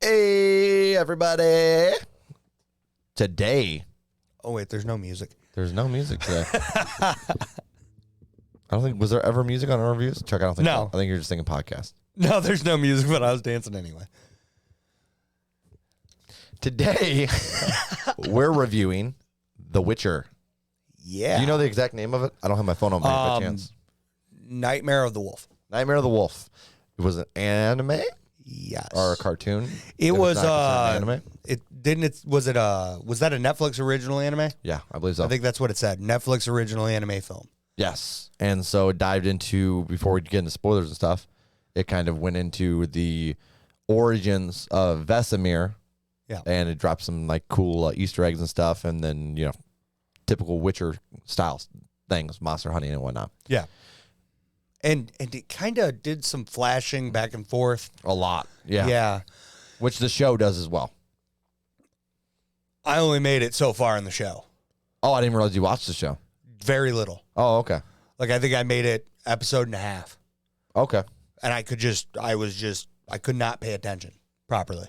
Hey, everybody. Today. Oh, wait, there's no music. There's no music today. I don't think, was there ever music on our reviews? Chuck, I don't think so. I think you're just thinking podcast. No, there's no music, but I was dancing anyway. Today, we're reviewing The Witcher. Yeah. Do you know the exact name of it? I don't have my phone on me by chance. Nightmare of the Wolf. Nightmare of the Wolf. It was an anime? Yes. Or a cartoon? It was an anime? Was that a Netflix original anime? Yeah, I believe so. I think that's what it said. Netflix original anime film. Yes. And so it dived into, before we get into spoilers and stuff, it kind of went into the origins of Vesemir. Yeah. And it dropped some like cool Easter eggs and stuff, and then, typical Witcher style things, monster hunting and whatnot. Yeah. And it kind of did some flashing back and forth. A lot. Yeah. Yeah. Which the show does as well. I only made it so far in the show. Oh, I didn't realize you watched the show. Very little. Oh, okay. Like, I think I made it episode and a half. Okay. And I could not pay attention properly.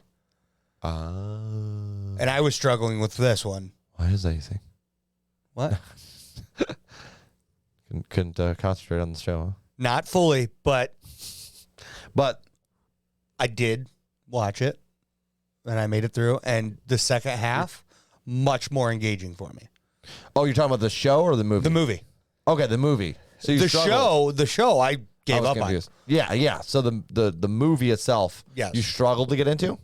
And I was struggling with this one. Why is that, you think? What? Couldn't concentrate on the show, huh? Not fully, but I did watch it, and I made it through. And the second half, much more engaging for me. Oh, you're talking about the show or the movie? The movie. Okay, the movie. So you the show, I gave up confused. On. Yeah. So the movie itself, yes. You struggled to get into?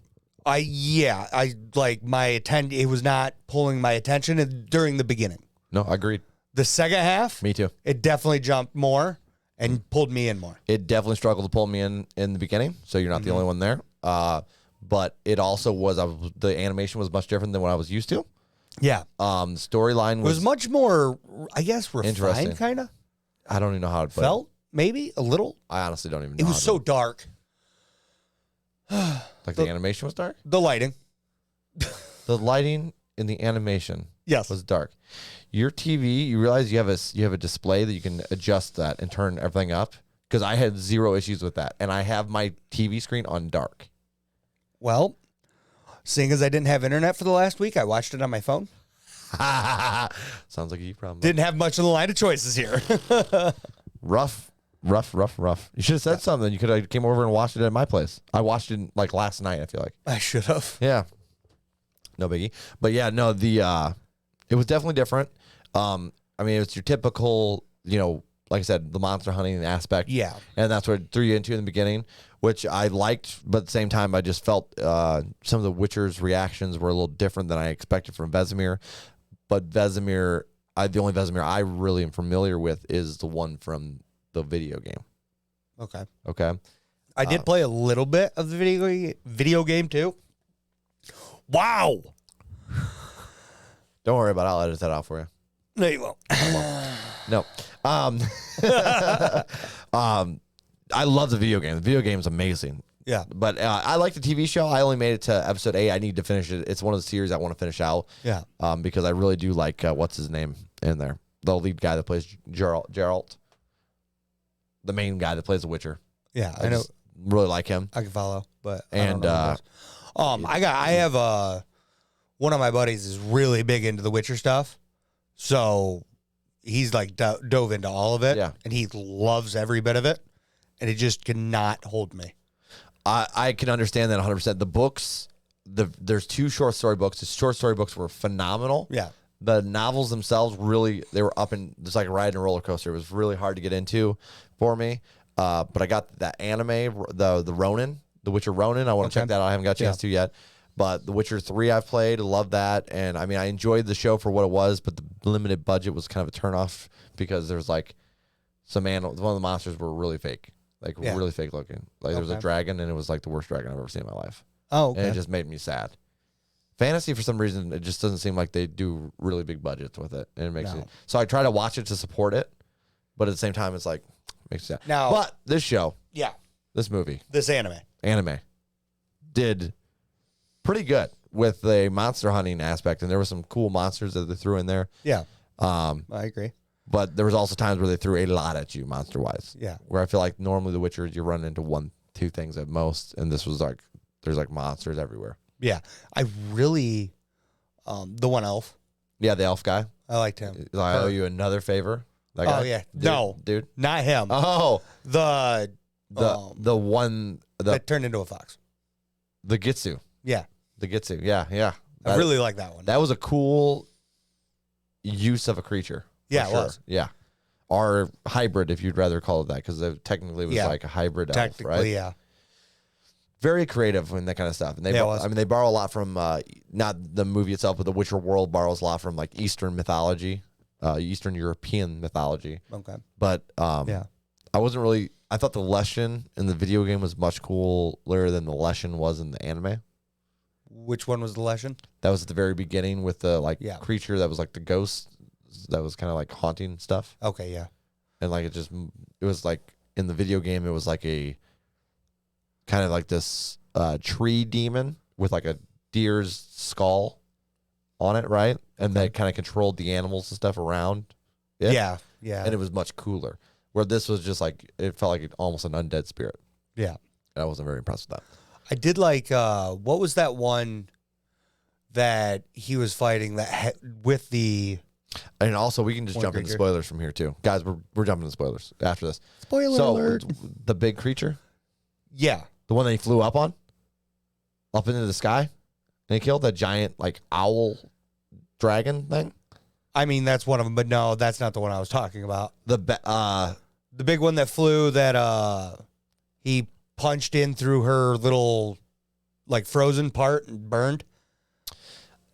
I like my attention. It was not pulling my attention during the beginning. No, I agreed. The second half, me too. It definitely jumped more and pulled me in more. It definitely struggled to pull me in the beginning, so you're not the only one there. But it also was the animation was much different than what I was used to. Yeah. Storyline was much more, I guess, refined, kind of. I don't even know how it felt. Maybe a little. I honestly don't even know. It was so dark. Like the animation was dark? The lighting. The lighting in the animation was dark. Your TV, you realize you have a display that you can adjust that and turn everything up? Because I had zero issues with that. And I have my TV screen on dark. Well, seeing as I didn't have internet for the last week, I watched it on my phone. Sounds like a you problem. Didn't have much of the line of choices here. Rough. You should have said something. You could have came over and watched it at my place. I watched it like last night, I feel like. I should have. Yeah. No biggie. But yeah, no, it was definitely different. I mean, it's your typical, like I said, the monster hunting aspect. Yeah. And that's what it threw you into in the beginning, which I liked, but at the same time, I just felt some of the Witcher's reactions were a little different than I expected from Vesemir. But Vesemir, the only Vesemir I really am familiar with is the one from the video game. Okay. I did play a little bit of the video game too. Wow. Don't worry about it. I'll edit that out for you. No, you won't. No. I love the video game. The video game is amazing. Yeah. But I like the TV show. I only made it to episode 8. I need to finish it. It's one of the series I want to finish out. Yeah. Because I really do like, what's his name in there? The lead guy that plays Geralt. The main guy that plays The Witcher. Yeah, I know. Really like him. I can follow, but and I have one of my buddies is really big into The Witcher stuff, so he's like dove into all of it. Yeah, and he loves every bit of it, and it just cannot hold me. I can understand that 100%. The books, there's 2 short story books. The short story books were phenomenal. Yeah. The novels themselves they were up and just like riding a roller coaster. It was really hard to get into for me. But I got that anime, the Ronin, The Witcher Ronin. I want to check that out. I haven't got a chance to yet. But The Witcher 3 I've played. Love that. And I mean, I enjoyed the show for what it was, but the limited budget was kind of a turnoff because there's like some animals. One of the monsters were really fake. Like really fake looking. Like there was a dragon and it was like the worst dragon I've ever seen in my life. Oh, okay. And it just made me sad. Fantasy, for some reason, it just doesn't seem like they do really big budgets with it, and it makes it. So I try to watch it to support it, but at the same time, it's like makes it sad. Now, but this show, this anime, did pretty good with the monster hunting aspect, and there were some cool monsters that they threw in there. Yeah, I agree. But there was also times where they threw a lot at you, monster wise. Yeah, where I feel like normally The Witcher, you run into 1-2 things at most, and this was like there's like monsters everywhere. Yeah. I really, the one elf. Yeah, the elf guy. I liked him. I owe you another favor. That guy? Oh, yeah. Dude. Not him. Oh, The one that turned into a fox. the Gitsu. Yeah. The Gitsu. Yeah. I really like that one. That was a cool use of a creature. Yeah, it was. Yeah. Or hybrid, if you'd rather call it that, because it technically was like a hybrid elf, Technically, right? yeah. Very creative in that kind of stuff. And they, I mean, they borrow a lot from not the movie itself, but the Witcher world borrows a lot from like Eastern mythology, Eastern European mythology. Okay. But yeah, I wasn't really. I thought the Leshen in the video game was much cooler than the Leshen was in the anime. Which one was the Leshen? That was at the very beginning with the creature that was like the ghost that was kind of like haunting stuff. Okay, yeah. And like it was like in the video game, it was like a kind of like this tree demon with like a deer's skull on it, right? And that kind of controlled the animals and stuff around it. Yeah. And it was much cooler. Where this was just like, it felt like almost an undead spirit. Yeah. I wasn't very impressed with that. I did like, what was that one that he was fighting that with the... And also, we can just jump into spoilers from here, too. Guys, we're jumping into spoilers after this. Spoiler alert. The big creature? Yeah. The one that he flew up on? Up into the sky? And he killed that giant, like, owl dragon thing? I mean, that's one of them, but no, that's not the one I was talking about. The big one that flew that he punched in through her little, like, frozen part and burned.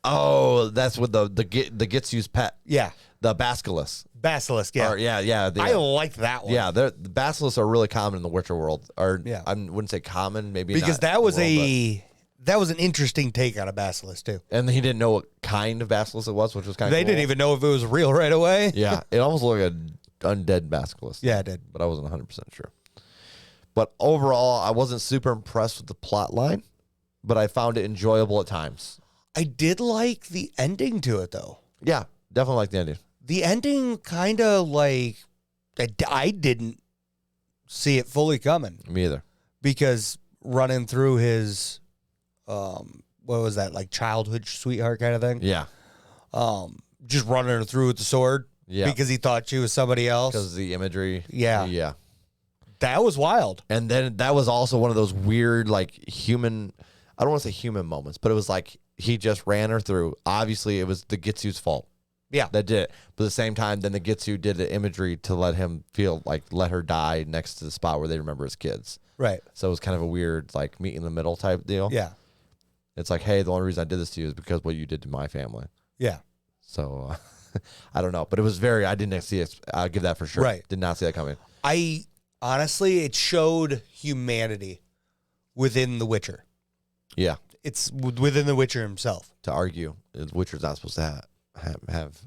Oh, that's with the Gitsu's pet. Yeah. The basilisk. Basilisk, yeah. Yeah. I like that one. Yeah, the basilisks are really common in the Witcher world. Or yeah. I wouldn't say common, maybe because not that was that was an interesting take on a basilisk too. And he didn't know what kind of basilisk it was, which was kind of They didn't even know if it was real right away. Yeah, it almost looked like an undead basilisk. Yeah, it did. But I wasn't 100% sure. But overall, I wasn't super impressed with the plot line, but I found it enjoyable at times. I did like the ending to it, though. Yeah, definitely like the ending. The ending kind of like, I didn't see it fully coming. Me either. Because running through his, what was that, like childhood sweetheart kind of thing? Yeah. Just running her through with the sword. Yeah. Because he thought she was somebody else. Because of the imagery. Yeah. Yeah. That was wild. And then that was also one of those weird, like, human, I don't want to say human moments, but it was like he just ran her through. Obviously, it was the Gitsu's fault. Yeah. That did it. But at the same time, then the Gitsu did the imagery to let him feel like, let her die next to the spot where they remember his kids. Right. So it was kind of a weird, like, meet in the middle type deal. Yeah. It's like, hey, the only reason I did this to you is because what you did to my family. Yeah. So, I don't know. But it was very, I didn't see it. I'll give that for sure. Right. Did not see that coming. Honestly, it showed humanity within The Witcher. Yeah. It's within The Witcher himself. To argue, the Witcher's not supposed to have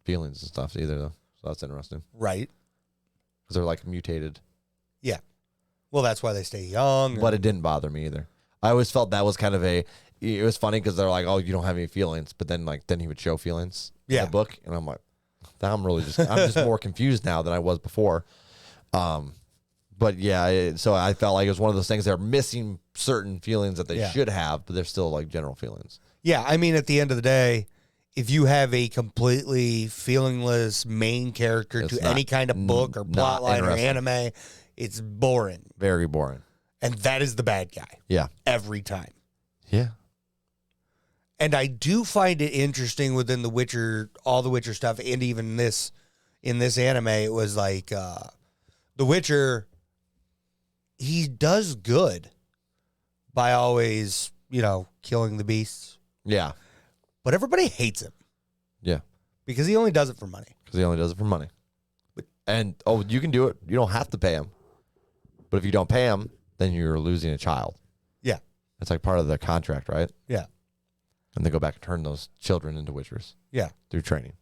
feelings and stuff either, though. So that's interesting. Right. Because they're like mutated. Yeah. Well, that's why they stay young. But it didn't bother me either. I always felt that was kind of it was funny because they're like, oh, you don't have any feelings. But then he would show feelings in the book. And I'm like, I'm just more confused now than I was before. But yeah, so I felt like it was one of those things that are missing certain feelings that they should have, but they're still like general feelings. Yeah, I mean, at the end of the day, if you have a completely feelingless main character to any kind of book or plotline or anime, it's boring. Very boring. And that is the bad guy. Yeah. Every time. Yeah. And I do find it interesting within The Witcher, all the Witcher stuff, and even in this anime, it was like The Witcher, he does good by always, killing the beasts. Yeah. But everybody hates him. Yeah. Because he only does it for money. Because he only does it for money. And, you can do it. You don't have to pay him. But if you don't pay him, then you're losing a child. Yeah. It's like part of the contract, right? Yeah. And they go back and turn those children into witchers. Yeah. Through training.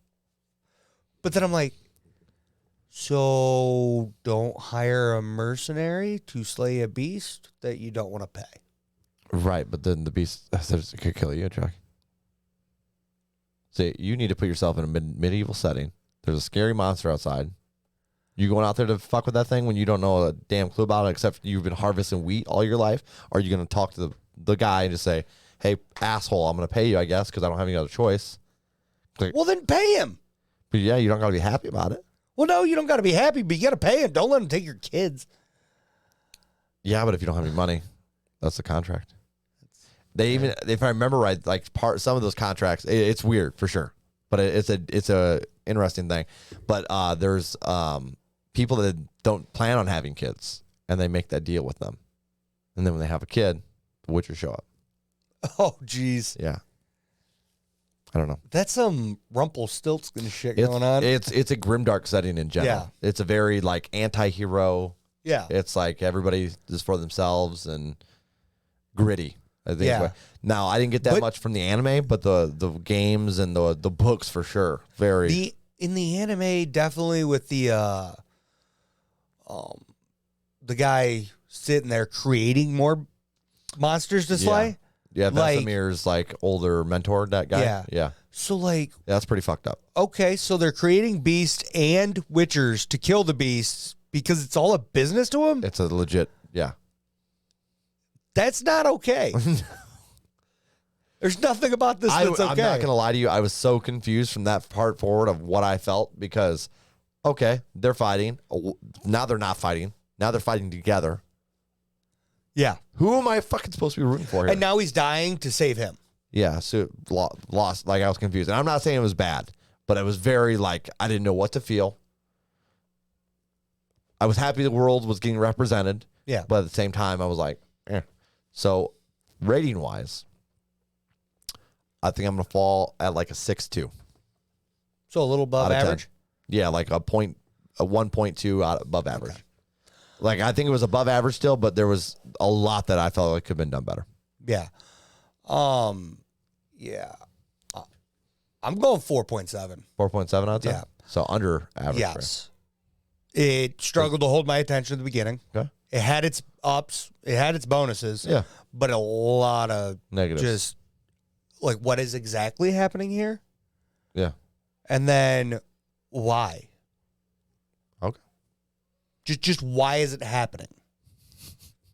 But then I'm like, so don't hire a mercenary to slay a beast that you don't want to pay. Right, but then the beast could kill you, Chuck. See, you need to put yourself in a medieval setting. There's a scary monster outside. You going out there to fuck with that thing when you don't know a damn clue about it, except you've been harvesting wheat all your life? Or are you going to talk to the guy and just say, hey, asshole, I'm going to pay you, I guess, because I don't have any other choice. Like, Well, then pay him. but yeah, you don't got to be happy about it. Well, no, you don't got to be happy, but you got to pay him. Don't let him take your kids. Yeah, but if you don't have any money, that's the contract. They even, if I remember right, like some of those contracts, it's weird for sure, but it's a interesting thing. But there's people that don't plan on having kids, and they make that deal with them, and then when they have a kid, the Witcher show up. Oh, jeez. Yeah, I don't know. That's some Rumpelstiltskin shit going on. It's a grimdark setting in general. Yeah. It's a very like anti-hero. Yeah. It's like everybody is for themselves and gritty. I think. Yeah. Now I didn't get that much from the anime, but the games and the books for sure. Very. In the anime, definitely with the guy sitting there creating more monsters to slay. Yeah, like, Vesemir's like older mentor, that guy. Yeah. Yeah. So like, That's pretty fucked up. okay, so they're creating beasts and witchers to kill the beasts because it's all a business to them. It's a legit, yeah. That's not okay. There's nothing about this that's okay. I'm not going to lie to you. I was so confused from that part forward of what I felt because, okay, they're fighting. Now they're not fighting. Now they're fighting together. Yeah. Who am I fucking supposed to be rooting for here? And now he's dying to save him. Yeah, so lost. Like, I was confused. And I'm not saying it was bad, but it was very, like, I didn't know what to feel. I was happy the world was getting represented. Yeah. But at the same time, I was like, eh. So, rating-wise, I think I'm going to fall at like a 6.2. So a little above Out of 10. average? Yeah, like a 1.2 out above average. Okay. Like, I think it was above average still, but there was a lot that I felt like could have been done better. Yeah. Yeah. I'm going 4.7. 4.7 out of 10? Yeah. So under average. Yes. Right? It struggled to hold my attention at the beginning. Okay. It had its ups. It had its bonuses. Yeah. But a lot of negatives. Just like, what is exactly happening here? Yeah. And then why? Okay. Just why is it happening?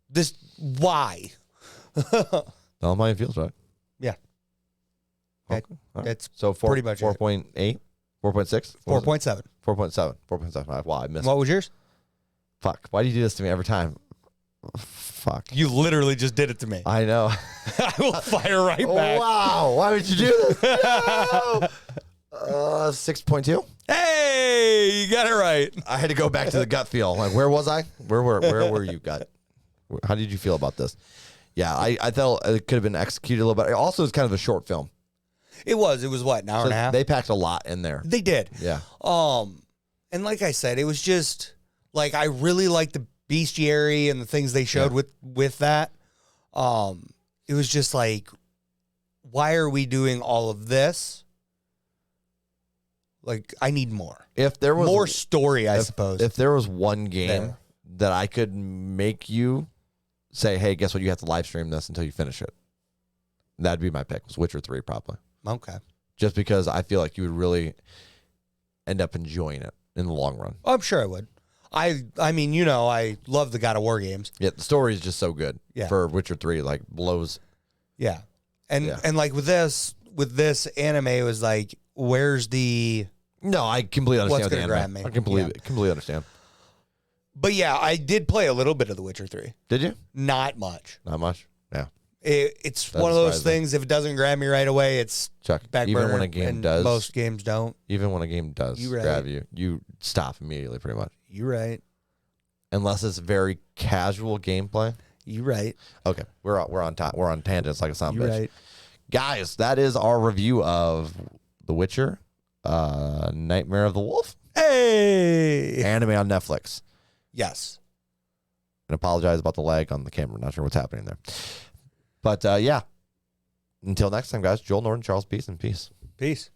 This, why? Tell them how it feels, right? Yeah. Okay. That's so pretty much 4.8, 4.6? 4.7. 4.7. 4.7. Wow, I missed What it. was yours? Fuck. Why do you do this to me every time? Fuck. You literally just did it to me. I know. I will fire right back. Wow. Why would you do this? No. 6.2. Hey, you got it right. I had to go back to the gut feel. Like, where was I? Where were you, gut? How did you feel about this? Yeah, I felt it could have been executed a little bit. Also, it's kind of a short film. It was what, an hour and a half? They packed a lot in there. They did. Yeah. And like I said, it was just like, I really liked the bestiary and the things they showed with that. It was just like, why are we doing all of this? Like, I need more. If there was more story, I suppose. If there was one game that I could make you say, hey, guess what? You have to live stream this until you finish it. That'd be my pick. Was Witcher 3 probably. Okay. Just because I feel like you would really end up enjoying it in the long run. I'm sure I would. I mean, you know, I love the God of War games. Yeah, the story is just so good. Yeah. For Witcher 3, like blows. Yeah. And like with this anime, it was like, where's the... No, I completely understand what's the gonna grab anime. me? I completely understand. But yeah, I did play a little bit of The Witcher 3. Did you? Not much. Not much? Yeah. It's one of those things, if it doesn't grab me right away, it's Chuck, back even burner, when a game and does. most games don't. Even when a game does grab you, you stop immediately pretty much. You're right. Unless it's very casual gameplay. You're right. Okay. We're on top. We're on tangents like a son of a You're bitch. right. Guys, that is our review of The Witcher, Nightmare of the Wolf. Hey! Anime on Netflix. Yes. And apologize about the lag on the camera. Not sure what's happening there. But yeah. Until next time, guys. Joel Norton, Charles Peace, and peace. Peace.